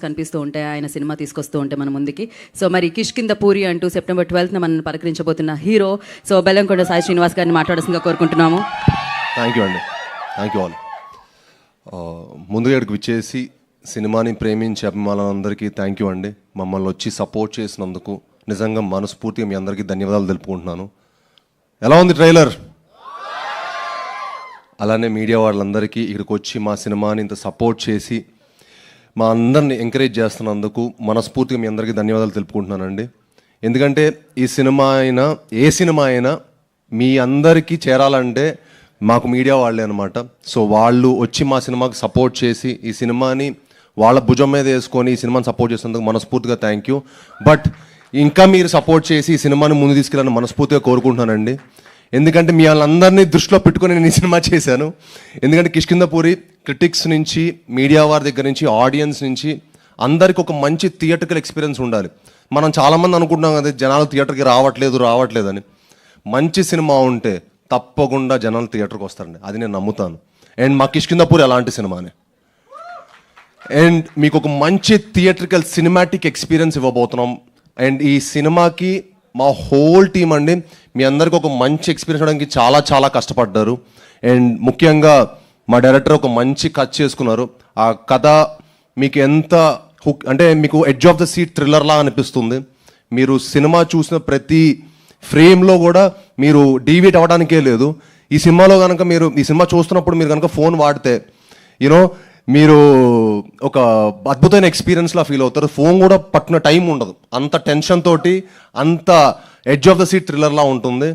కనిపిస్తూ ఉంటాయి, ఆయన సినిమా తీసుకొస్తూ ఉంటే మన ముందుకి. సో మరి కిష్కింద పూరి అంటూ సెప్టెంబర్ 12న మనం పలకరించబోతున్న హీరో సో బెల్లంకొండ సాయి శ్రీనివాస్ గారిని మాట్లాడాల్సిందిగా కోరుకుంటున్నాము. థ్యాంక్ యూ అండి, థ్యాంక్ యూ ఆల్. ముందుగా ఇక్కడికి విచ్చేసి సినిమాని ప్రేమించే అభిమానులందరికీ థ్యాంక్ యూ అండి. మమ్మల్ని వచ్చి సపోర్ట్ చేసినందుకు నిజంగా మనస్ఫూర్తిగా మీ అందరికీ ధన్యవాదాలు తెలుపుకుంటున్నాను. ఎలా ఉంది ట్రైలర్? అలానే మీడియా వాళ్ళందరికీ ఇక్కడికి వచ్చి మా సినిమాని ఇంత సపోర్ట్ చేసి మా అందరిని ఎంకరేజ్ చేస్తున్నందుకు మనస్ఫూర్తిగా మీ అందరికీ ధన్యవాదాలు తెలుపుకుంటున్నానండి. ఎందుకంటే ఈ సినిమా అయినా ఏ సినిమా అయినా మీ అందరికీ చేరాలంటే మాకు మీడియా వాళ్ళే అనమాట. సో వాళ్ళు వచ్చి మా సినిమాకి సపోర్ట్ చేసి ఈ సినిమాని వాళ్ళ భుజం మీద వేసుకొని ఈ సినిమాని సపోర్ట్ చేసినందుకు మనస్ఫూర్తిగా థ్యాంక్ యూ. బట్ ఇంకా మీరు సపోర్ట్ చేసి ఈ సినిమాని ముందు తీసుకెళ్ళాలని మనస్ఫూర్తిగా కోరుకుంటున్నానండి. ఎందుకంటే మీ వాళ్ళందరినీ దృష్టిలో పెట్టుకొని నేను ఈ సినిమా చేశాను. ఎందుకంటే కిష్కింద పూరి క్రిటిక్స్ నుంచి, మీడియా వారి దగ్గర నుంచి, ఆడియన్స్ నుంచి అందరికి ఒక మంచి థియేటర్కల్ ఎక్స్పీరియన్స్ ఉండాలి. మనం చాలామంది అనుకుంటున్నాం కదా జనాలు థియేటర్కి రావట్లేదని. మంచి సినిమా ఉంటే తప్పకుండా జనాలు థియేటర్కి వస్తారండి, అది నేను నమ్ముతాను. అండ్ మా కిష్కింద పూరి అలాంటి సినిమానే. అండ్ మీకు ఒక మంచి థియేటర్కల్ సినిమాటిక్ ఎక్స్పీరియన్స్ ఇవ్వబోతున్నాం. అండ్ ఈ సినిమాకి మా హోల్ టీం అండి మీ అందరికి ఒక మంచి ఎక్స్పీరియన్స్ ఇవ్వడానికి చాలా చాలా కష్టపడ్డారు. అండ్ ముఖ్యంగా మా డైరెక్టర్ ఒక మంచి కథ చేసుకున్నారు. ఆ కథ మీకు ఎంత హుక్ అంటే మీకు ఎడ్జ్ ఆఫ్ ద సీట్ థ్రిల్లర్లా అనిపిస్తుంది. మీరు సినిమా చూసిన ప్రతి ఫ్రేమ్లో కూడా మీరు డీవియేట్ అవ్వడానికే లేదు. ఈ సినిమాలో కనుక మీరు ఈ సినిమా చూస్తున్నప్పుడు మీరు కనుక ఫోన్ వాడితే మీరు ఒక అద్భుతమైన ఎక్స్పీరియన్స్లా ఫీల్ అవుతారు. ఫోన్ కూడా పట్టిన టైం ఉండదు, అంత టెన్షన్ తోటి అంత ఎడ్జ్ ఆఫ్ ద సీట్ థ్రిల్లర్లా ఉంటుంది.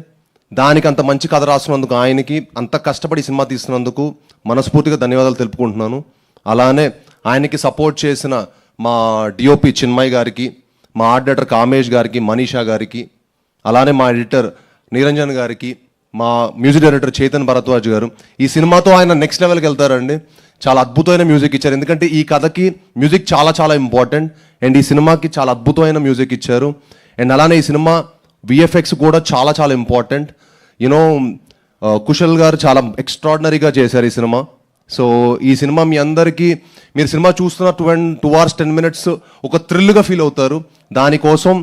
దానికి అంత మంచి కథ రాసినందుకు ఆయనకి, అంత కష్టపడి సినిమా తీసినందుకు మనస్ఫూర్తిగా ధన్యవాదాలు తెలుపుకుంటున్నాను. అలానే ఆయనకి సపోర్ట్ చేసిన మా డిఓపి చిన్మయ్ గారికి, మా ఆర్ట్ డైరెక్టర్ కామేష్ గారికి, మనీషా గారికి, అలానే మా ఎడిటర్ నిరంజన్ గారికి, మా మ్యూజిక్ డైరెక్టర్ చేతన్ భరద్వాజ్ గారు. ఈ సినిమాతో ఆయన నెక్స్ట్ లెవెల్కి వెళ్తారండి. చాలా అద్భుతమైన మ్యూజిక్ ఇచ్చారు. ఎందుకంటే ఈ కథకి మ్యూజిక్ చాలా చాలా ఇంపార్టెంట్. అండ్ ఈ సినిమాకి చాలా అద్భుతమైన మ్యూజిక్ ఇచ్చారు. అండ్ అలానే ఈ సినిమా విఎఫ్ఎక్స్ కూడా చాలా చాలా ఇంపార్టెంట్. కుశల్ గారు చాలా ఎక్స్ట్రాడినరీగా చేశారు ఈ సినిమా. సో ఈ సినిమా మీ అందరికీ, మీరు సినిమా చూస్తున్న 2 hours 10 minutes ఒక థ్రిల్గా ఫీల్ అవుతారు. దానికోసం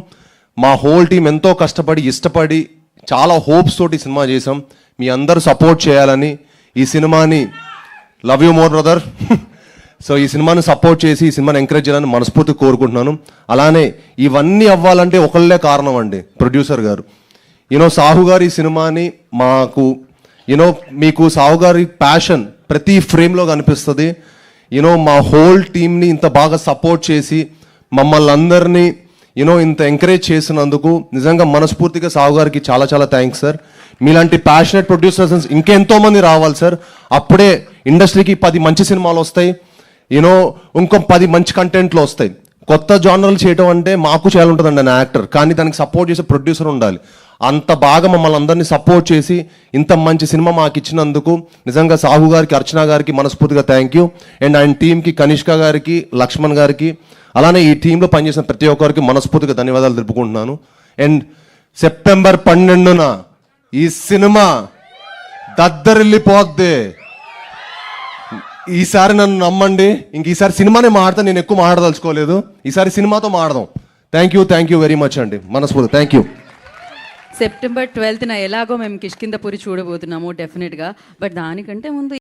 మా హోల్ టీం ఎంతో కష్టపడి, ఇష్టపడి, చాలా హోప్స్ తోటి సినిమా చేసాం. మీ అందరూ సపోర్ట్ చేయాలని, ఈ సినిమాని love you more brother. So ఈ సినిమాని సపోర్ట్ చేసి ఈ సినిమాని ఎంకరేజ్ చేయాలని మనస్ఫూర్తిగా కోరుకుంటున్నాను. అలానే ఇవన్నీ అవ్వాలంటే ఒకళ్ళే కారణం అండి, ప్రొడ్యూసర్ గారు. సాహు గారి ఈ సినిమాని మాకు మీకు సాహు గారి ప్యాషన్ ప్రతి ఫ్రేమ్లో కనిపిస్తుంది. మా హోల్ టీమ్ని ఇంత బాగా సపోర్ట్ చేసి మమ్మల్ని అందరినీ ఇంత ఎంకరేజ్ చేసినందుకు నిజంగా మనస్ఫూర్తిగా సాహు గారికి చాలా చాలా థ్యాంక్స్ సార్. మీలాంటి ప్యాషనెట్ ప్రొడ్యూసర్స్ ఇంకెంతో మంది రావాలి సార్. అప్పుడే ఇండస్ట్రీకి 10 మంచి సినిమాలు వస్తాయి, ఇంకో 10 మంచి కంటెంట్లు వస్తాయి. కొత్త జానర్లు చేయడం అంటే మాకు చేయాలంటుందండి నా యాక్టర్, కానీ దానికి సపోర్ట్ చేసే ప్రొడ్యూసర్ ఉండాలి. అంత బాగా మమ్మల్ని అందరినీ సపోర్ట్ చేసి ఇంత మంచి సినిమా మాకు ఇచ్చినందుకు నిజంగా సాహు గారికి, అర్చన గారికి మనస్ఫూర్తిగా థ్యాంక్ యూ. అండ్ ఆయన టీంకి కనిష్క గారికి, లక్ష్మణ్ గారికి, అలానే ఈ టీంలో పనిచేసిన ప్రతి ఒక్కరికి మనస్ఫూర్తిగా ధన్యవాదాలు తెలుపుకుంటున్నాను. అండ్ సెప్టెంబర్ 12న ఈ సినిమా దద్దరిల్లిపోద్ది. ఈసారి నన్ను నమ్మండి, ఇంక ఈసారి సినిమానే మాడతా, నేను ఎక్కువ మాడదలుచుకోలేదు. ఈసారి సినిమాతో మాడదాం. థ్యాంక్ యూ వెరీ మచ్ అండి, మనస్ఫూర్తి థ్యాంక్ యూ. సెప్టెంబర్ 12న ఎలాగో మేము కిష్కింద పూరి చూడబోతున్నాము డెఫినెట్గా. బట్ దానికంటే ముందు